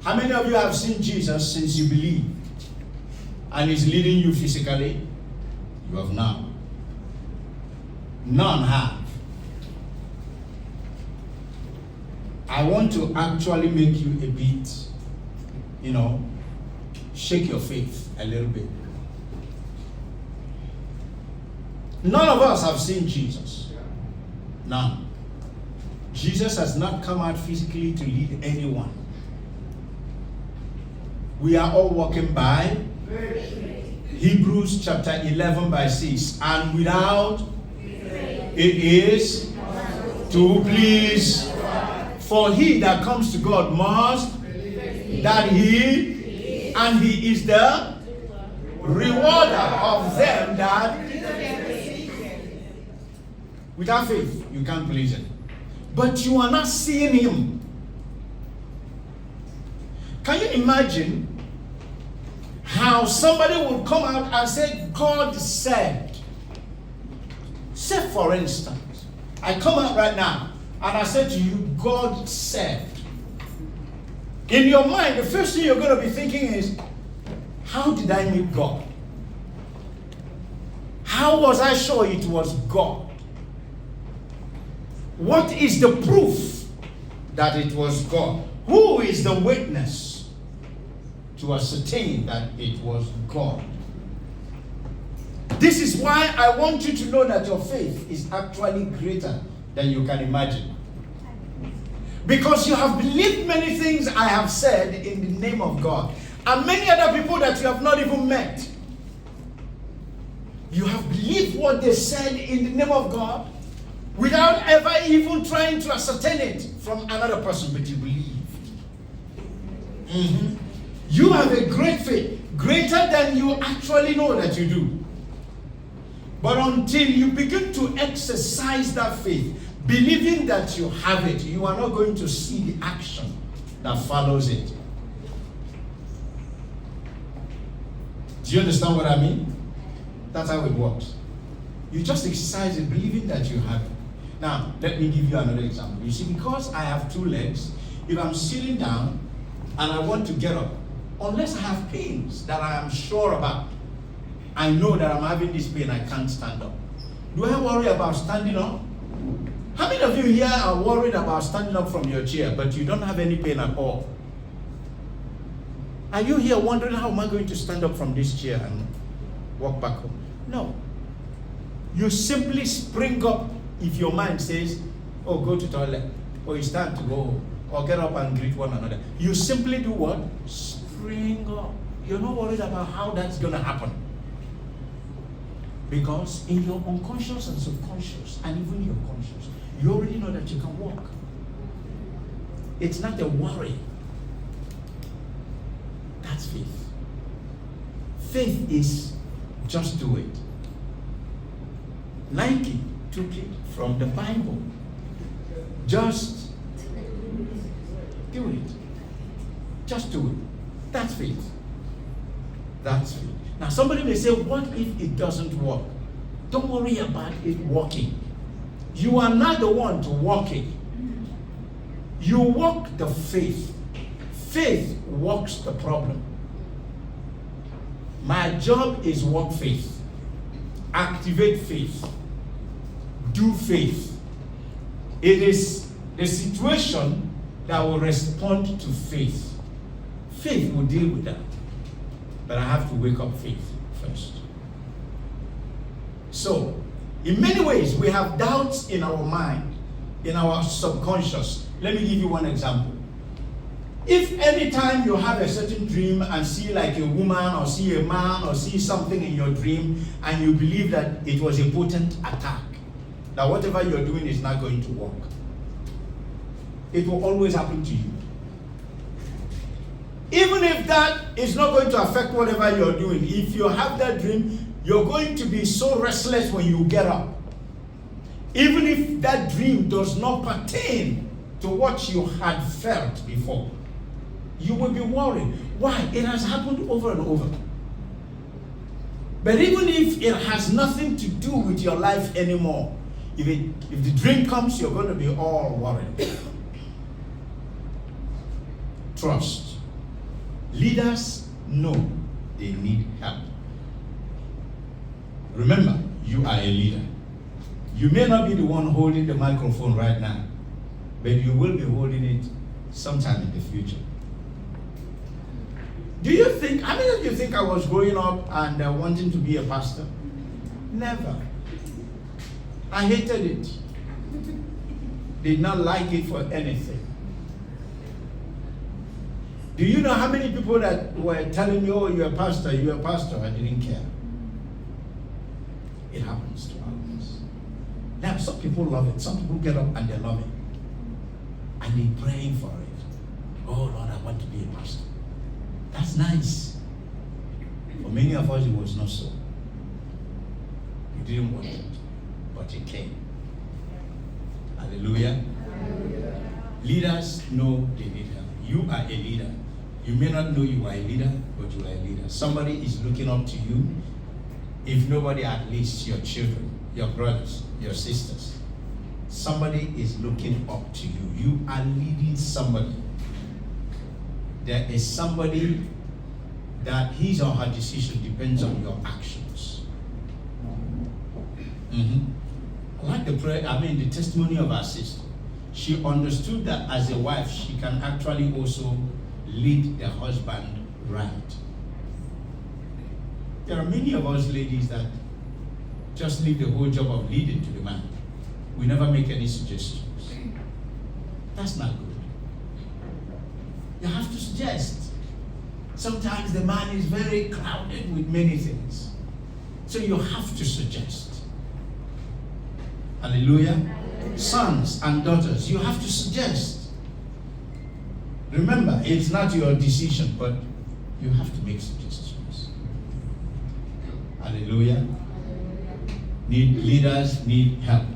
How many of you have seen Jesus since you believe? And he's leading you physically? You have not. None have. I want to actually make you a bit, shake your faith a little bit. None of us have seen Jesus. None. Jesus has not come out physically to lead anyone. We are all walking by Hebrews chapter 11 by 6. And without it is to please. For he that comes to God must that he, and he is the rewarder of them that. Without faith, you can't please him. But you are not seeing him. Can you imagine how somebody would come out and say, God said? Say, for instance, I come out right now and I said to you, God said. In your mind, the first thing you're going to be thinking is, how did I meet God? How was I sure it was God? What is the proof that it was God? Who is the witness to ascertain that it was God? This is why I want you to know that your faith is actually greater than you can imagine. Because you have believed many things I have said in the name of God. And many other people that you have not even met. You have believed what they said in the name of God without ever even trying to ascertain it from another person, but you believed. You have a great faith, greater than you actually know that you do. But until you begin to exercise that faith, believing that you have it, you are not going to see the action that follows it. Do you understand what I mean? That's how it works. You just exercise it, believing that you have it. Now, let me give you another example. You see, because I have two legs, if I'm sitting down and I want to get up, unless I have pains that I am sure about, I know that I'm having this pain, I can't stand up. Do I worry about standing up? How many of you here are worried about standing up from your chair, but you don't have any pain at all? Are you here wondering, how am I going to stand up from this chair and walk back home? No. You simply spring up if your mind says, oh, go to toilet, or it's time to go home, or get up and greet one another. You simply do what? Spring up. You're not worried about how that's going to happen. Because in your unconscious and subconscious, and even your conscious, you already know that you can walk. It's not a worry. That's faith. Faith is just do it. Iyke took it from the Bible. Just do it. Just do it. That's faith. That's faith. Now somebody may say, what if it doesn't work? Don't worry about it working. You are not the one to walk it. You walk the faith. Faith works the problem. My job is walk faith. Activate faith. Do faith. It is the situation that will respond to faith. Faith will deal with that. But I have to wake up faith first. So, in many ways, we have doubts in our mind, in our subconscious. Let me give you one example. If any time you have a certain dream and see like a woman or see a man or see something in your dream and you believe that it was a potent attack, that whatever you're doing is not going to work, it will always happen to you. Even if that is not going to affect whatever you're doing, if you have that dream, you're going to be so restless when you get up. Even if that dream does not pertain to what you had felt before, you will be worried. Why? It has happened over and over. But even if it has nothing to do with your life anymore, if the dream comes, you're going to be all worried. Trust. Leaders know they need help. Remember, you are a leader. You may not be the one holding the microphone right now, but you will be holding it sometime in the future. Do you think, how many of you think I was growing up and wanting to be a pastor? Never. I hated it. Did not like it for anything. Do you know how many people that were telling me, oh, you're a pastor, you're a pastor? I didn't care. It happens to others. Now, some people love it. Some people get up and they love it. And they're praying for it. Oh, Lord, I want to be a pastor. That's nice. For many of us, it was not so. You didn't want it, but it came. Hallelujah. Hallelujah. Leaders know they need help. You are a leader. You may not know you are a leader, but you are a leader. Somebody is looking up to you. If nobody, at least your children, your brothers, your sisters. Somebody is looking up to you. You are leading somebody. There is somebody that his or her decision depends on your actions. I like the testimony of our sister. She understood that as a wife, she can actually also lead the husband right. There are many of us ladies that just leave the whole job of leading to the man. We never make any suggestions. That's not good. You have to suggest. Sometimes the man is very clouded with many things. So you have to suggest. Hallelujah. Sons and daughters, you have to suggest. Remember, it's not your decision, but you have to make suggestions. Hallelujah. Leaders need help.